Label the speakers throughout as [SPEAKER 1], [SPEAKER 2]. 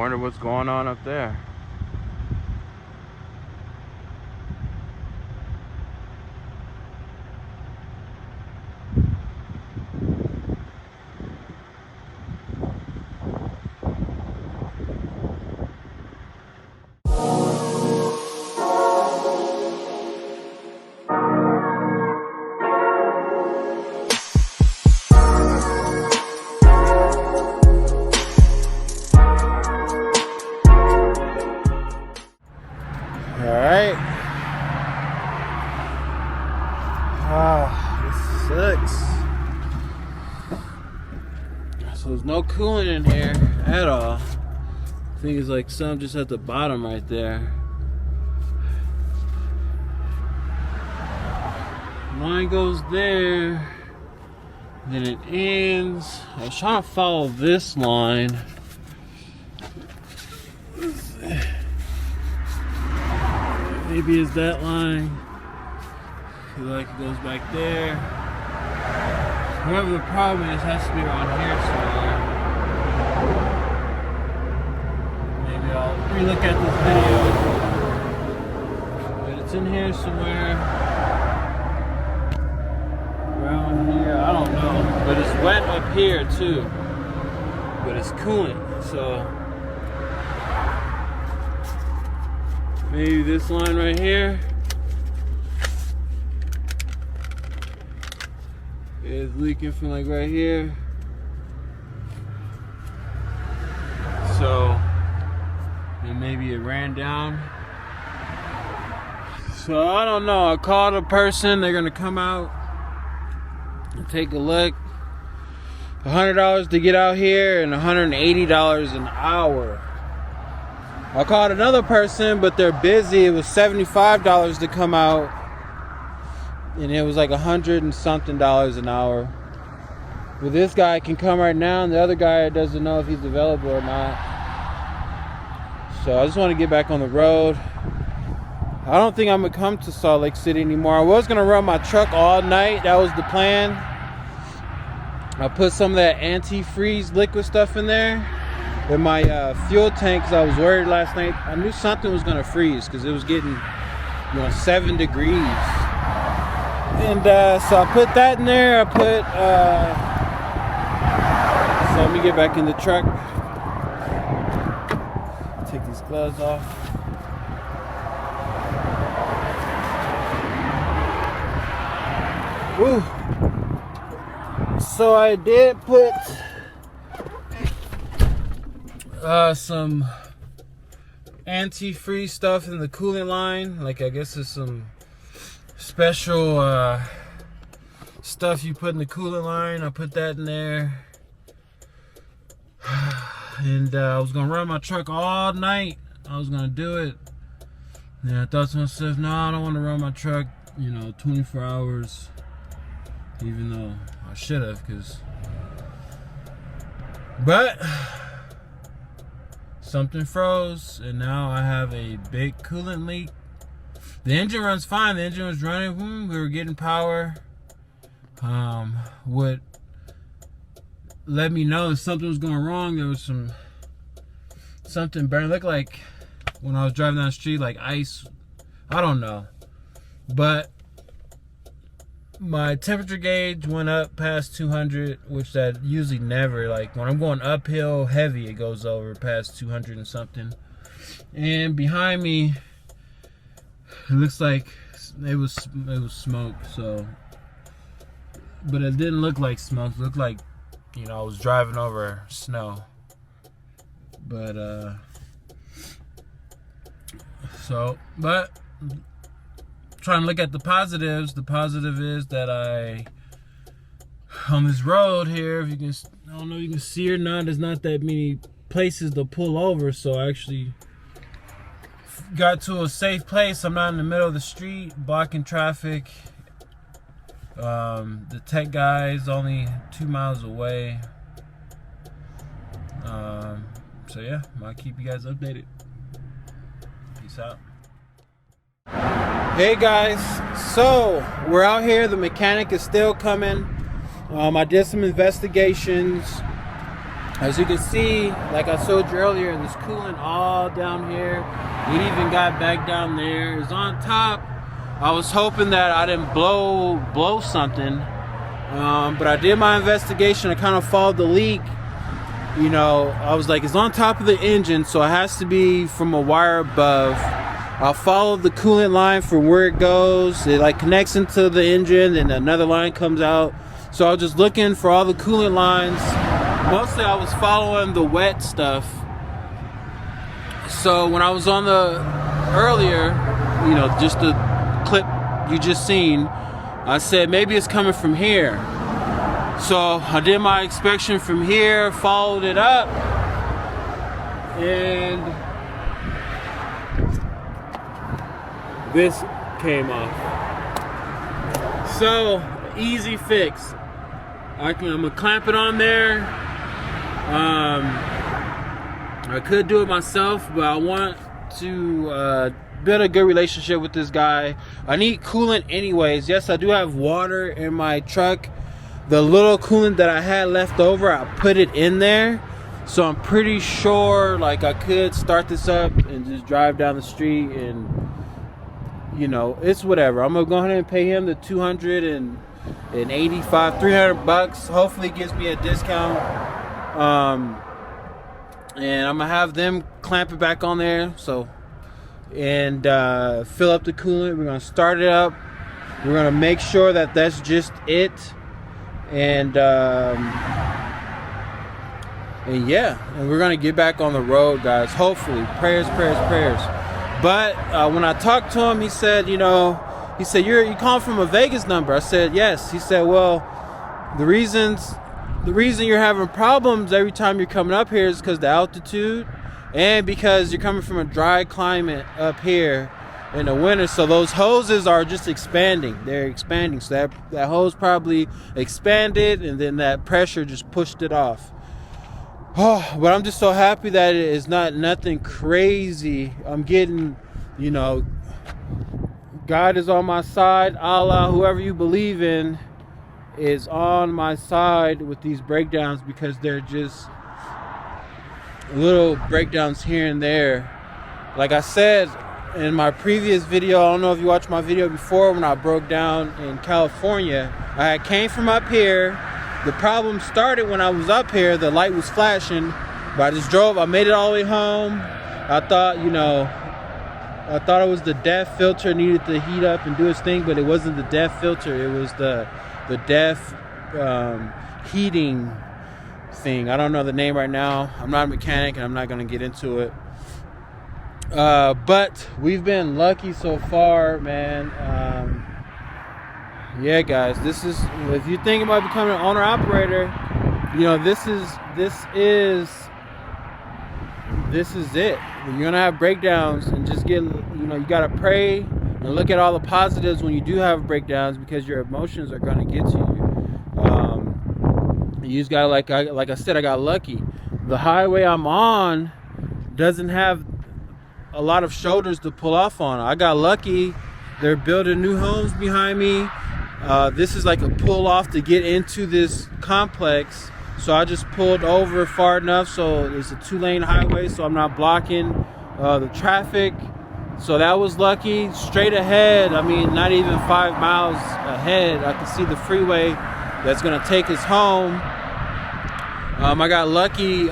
[SPEAKER 1] wonder what's going on up there. Alright. This sucks. So there's no coolant in here at all. I think it's like some just at the bottom right there. Line goes there. Then it ends. I was trying to follow this line. Maybe it's that line. I feel like it goes back there. Whatever the problem is, has to be around here somewhere. Maybe I'll relook at this video. But it's in here somewhere. Around here, I don't know. But it's wet up here too. But it's coolant, so maybe this line right here is leaking from like right here. So, and maybe it ran down. So I don't know. I called a person. They're gonna come out and take a look. $100 to get out here and $180 an hour. I called another person, but they're busy. It was $75 to come out, and it was like $100 and something an hour. But this guy can come right now, and the other guy doesn't know if he's available or not. So I just want to get back on the road. I don't think I'm gonna come to Salt Lake City anymore. I was gonna run my truck all night. That was the plan. I put some of that antifreeze liquid stuff in there in my fuel tank because I was worried last night. I knew something was gonna freeze because it was getting 7 degrees. And so I put that in there. So let me get back in the truck. Take these gloves off. Woo. So I did put some antifreeze stuff in the coolant line. Like, I guess it's some special stuff you put in the coolant line. I put that in there. And I was gonna run my truck all night. I was gonna do it. And I thought to myself, no, I don't want to run my truck 24 hours. Even though I should have, but something froze, and now I have a big coolant leak. The engine runs fine. The engine was running. We were getting power. What let me know if something was going wrong. There was something burning. Looked like when I was driving down the street, like ice. I don't know, but my temperature gauge went up past 200, which that usually never, like when I'm going uphill heavy, it goes over past 200 and something. And behind me, it looks like it was smoke. So, but it didn't look like smoke. It looked like I was driving over snow. But trying to look at the positives. The positive is that on this road here, if you can, I don't know if you can see or not, there's not that many places to pull over, so I actually got to a safe place. I'm not in the middle of the street blocking traffic. The tech guy is only 2 miles away. So yeah, I'll keep you guys updated. Peace out. Hey guys, so we're out here. The mechanic is still coming. I did some investigations. As you can see, like I showed you earlier, there's coolant all down here. It even got back down there. It's on top. I was hoping that I didn't blow something, but I did my investigation. I kind of followed the leak. You know, I was like, it's on top of the engine, so it has to be from a wire above. I'll follow the coolant line from where it goes. It like connects into the engine, and another line comes out. So I was just looking for all the coolant lines. Mostly I was following the wet stuff. So when I was on the earlier, you know, just the clip you just seen, I said maybe it's coming from here. So I did my inspection from here, followed it up, and this came off. So easy fix. I'm gonna clamp it on there. I could do it myself, but I want to build a good relationship with this guy. I need coolant anyways. Yes, I do have water in my truck. The little coolant that I had left over, I put it in there. So I'm pretty sure like I could start this up and just drive down the street, and you know, it's whatever. I'm gonna go ahead and pay him the $285, $300. Hopefully it gives me a discount. And I'm gonna have them clamp it back on there, so, and fill up the coolant. We're gonna start it up. We're gonna make sure that that's just it, and yeah, and we're gonna get back on the road, guys. Hopefully, prayers. But when I talked to him, he said, you calling from a Vegas number. I said yes. He said, well, the reason you're having problems every time you're coming up here is because the altitude, and because you're coming from a dry climate up here in the winter. So those hoses are just expanding. They're expanding. So that hose probably expanded, and then that pressure just pushed it off. Oh, but I'm just so happy that it is nothing crazy. I'm getting, you know, God is on my side. Allah, whoever you believe in, is on my side with these breakdowns, because they're just little breakdowns here and there. Like I said in my previous video, I don't know if you watched my video before when I broke down in California. I came from up here. The problem started when I was up here. The light was flashing, but I just drove. I made it all the way home. I thought, it was the DEF filter needed to heat up and do its thing, but it wasn't the DEF filter. It was the DEF heating thing. I don't know the name right now. I'm not a mechanic, and I'm not going to get into it. But we've been lucky so far, man. Yeah, guys, this is, if you think about becoming an owner operator, this is it. You're gonna have breakdowns, and just get, you gotta pray and look at all the positives when you do have breakdowns, because your emotions are gonna get to you. You just gotta, like I said, I got lucky. The highway I'm on doesn't have a lot of shoulders to pull off on. I got lucky. They're building new homes behind me. This is like a pull off to get into this complex. So I just pulled over far enough so it's a 2-lane highway, so I'm not blocking the traffic. So that was lucky. Straight ahead, not even 5 miles ahead, I can see the freeway that's gonna take us home. I got lucky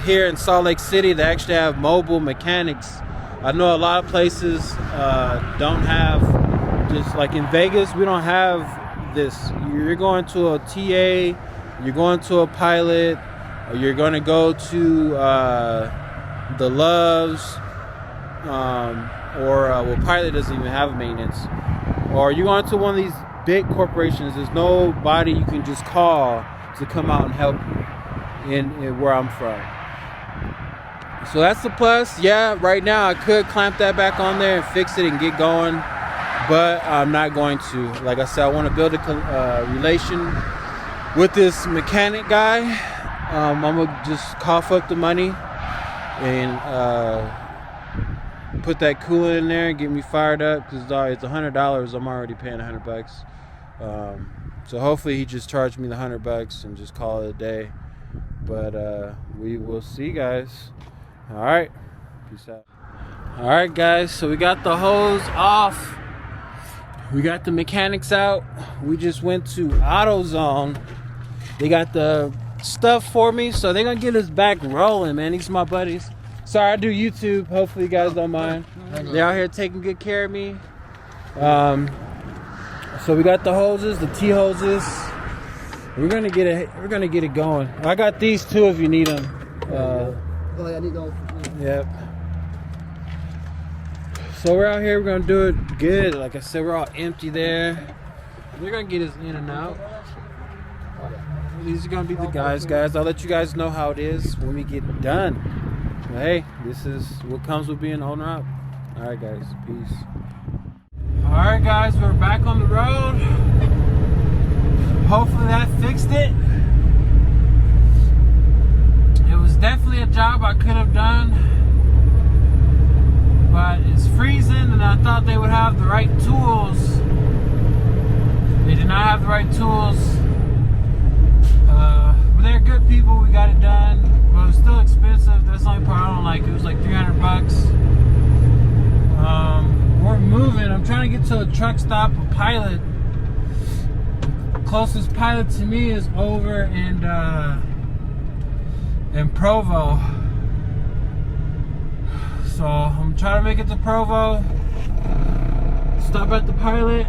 [SPEAKER 1] here in Salt Lake City. They actually have mobile mechanics. I know a lot of places don't have, just like in Vegas, we don't have this. You're going to a TA, you're going to a pilot, or you're going to go to the Loves, or pilot doesn't even have a maintenance. Or you're going to one of these big corporations. There's nobody you can just call to come out and help you in where I'm from. So that's the plus. Yeah, right now I could clamp that back on there and fix it and get going, but I'm not going to. Like I said, I want to build a relation with this mechanic guy. I'm gonna just cough up the money and put that coolant in there and get me fired up, because it's $100. I'm already paying $100. So hopefully he just charged me the $100 and just call it a day. But we will see, guys. All right, peace out. All right, guys, so we got the hose off. We got the mechanics out. We just went to AutoZone. They got the stuff for me, so they're gonna get us back rolling, man. These are my buddies. Sorry, I do YouTube. Hopefully you guys don't mind. They're out here taking good care of me. So we got the hoses, the T hoses. We're gonna get it going. I got these too if you need them.
[SPEAKER 2] I need those.
[SPEAKER 1] Yep. So we're out here. We're gonna do it good. Like I said, we're all empty there. They're gonna get us in and out. These are gonna be the guys. I'll let you guys know how it is when we get done. But hey, this is what comes with being owner up. All right, guys. Peace. All right, guys. We're back on the road. Hopefully that fixed it. It was definitely a job I could have done, but it's freezing and I thought they would have the right tools. They did not have the right tools. But they're good people. We got it done, but it was still expensive. That's the only part I don't like. It was like 300 bucks. We're moving. I'm trying to get to a truck stop, a Pilot. Closest Pilot to me is over in Provo. So I'm trying to make it to Provo. Stop at the Pilot.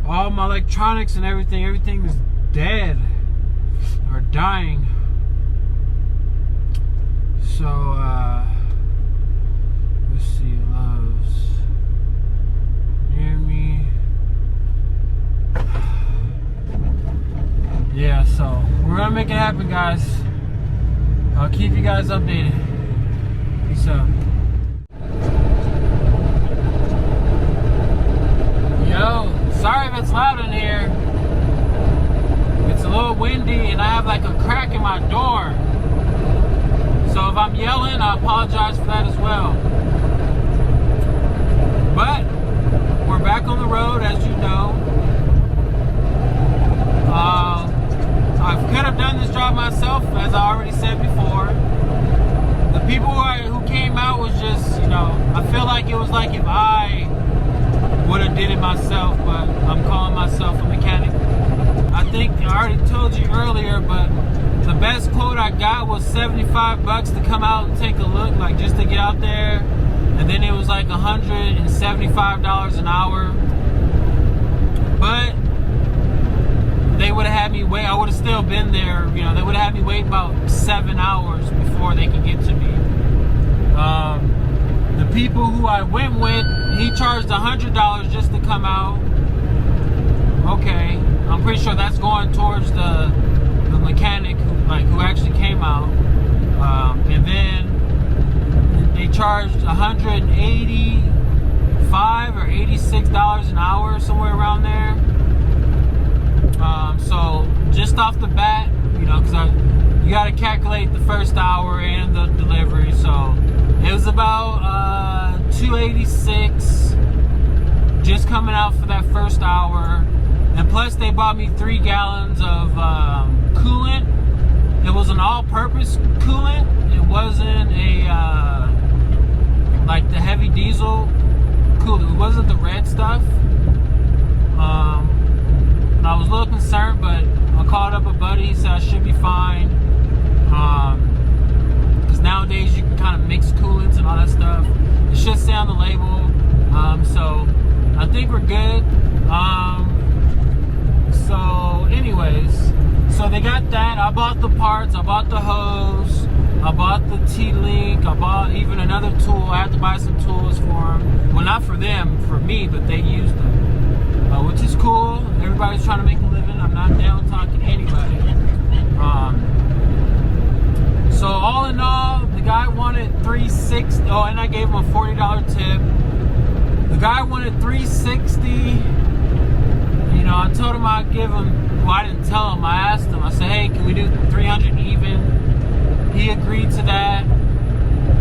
[SPEAKER 1] All my electronics and everything is dead or dying. So let's see, Loves near me. Yeah, so we're gonna make it happen, guys. I'll keep you guys updated. Peace out. Yo, sorry if it's loud in here. It's a little windy and I have like a crack in my door. So if I'm yelling, I apologize for that as well. But we're back on the road, as you know. I could have done this job myself, as I already said before. The people who came out was just, I feel like it was like if I would have did it myself, but I'm calling myself a mechanic. I think I already told you earlier, but the best quote I got was 75 bucks to come out and take a look, like just to get out there. And then it was like $175 an hour. But they would have had me wait. I would have still been there. They would have had me wait about 7 hours before they could get to me. The people who I went with, he charged $100 just to come out. Okay, I'm pretty sure that's going towards the mechanic who actually came out. And then they charged $185 or $86 an hour, somewhere around there. So just off the bat, because you got to calculate the first hour and the delivery. So it was about $286 just coming out for that first hour. And plus they bought me 3 gallons of coolant. It was an all-purpose coolant. It wasn't a like the heavy diesel coolant. It wasn't the red stuff. I was a little concerned, but I called up a buddy. He said I should be fine. Because nowadays you can kind of mix coolants and all that stuff. It should say on the label. So I think we're good. So anyways, so they got that. I bought the parts. I bought the hose. I bought the T-Link. I bought even another tool. I had to buy some tools for them. Well, not for them, for me, but they used them. Which is cool. Everybody's trying to make a living. I'm not down talking to anybody. So all in all, the guy wanted $360. Oh, and I gave him a $40 tip. The guy wanted $360. I told him I'd give him. Well, I didn't tell him. I asked him. I said, "Hey, can we do 300 even?" He agreed to that.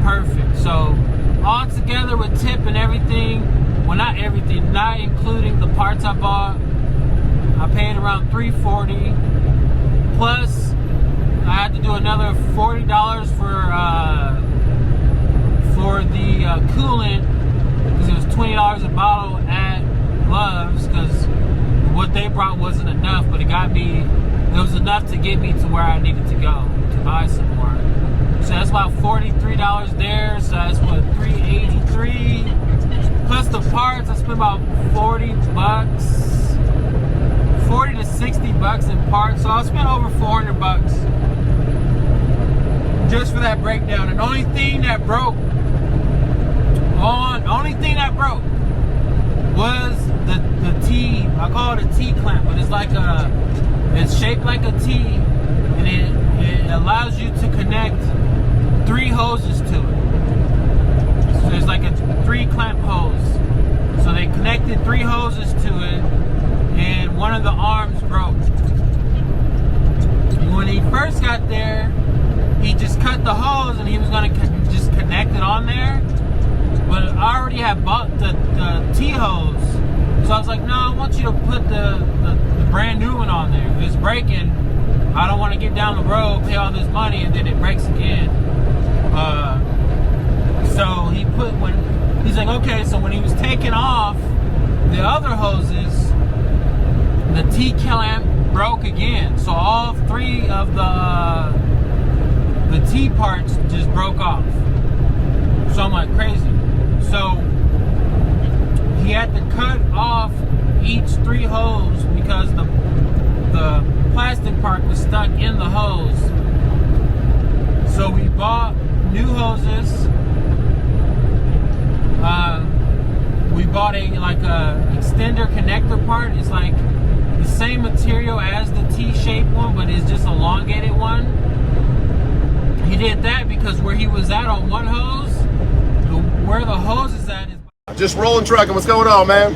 [SPEAKER 1] Perfect. So all together with tip and everything. Well, not everything, not including the parts I bought. I paid around $340. Plus, had to do another $40 for the coolant, because it was $20 a bottle at Love's, because what they brought wasn't enough, but it was enough to get me to where I needed to go to buy some more. So that's about $43 there. So that's what, $383 plus the parts. I spent about $40 to $60 in parts. So I spent over $400 just for that breakdown. And the only thing that broke was the T. I call it a T clamp, but it's shaped like a T, and it allows you to connect 3 hoses to it. So there's like a 3 clamp hose. So they connected 3 hoses to it, and one of the arms broke. When he first got there, he just cut the hose and he was gonna just connect it on there. But I already had bought the T hose. So I was like, no, I want you to put the brand new one on there. If it's breaking, I don't want to get down the road, pay all this money, and then it breaks again. So he's like, okay, so when he was taking off the other hoses, the T clamp broke again. So all 3 of the T parts just broke off. So I'm like, crazy. So he had to cut off each 3 hose because the plastic part was stuck in the hose. So we bought new hoses. We bought a extender connector part. It's like the same material as the T-shaped one, but it's just elongated one. He did that because where he was at on one hose, where the hose is at is
[SPEAKER 3] Just rolling trucking. What's going on, man?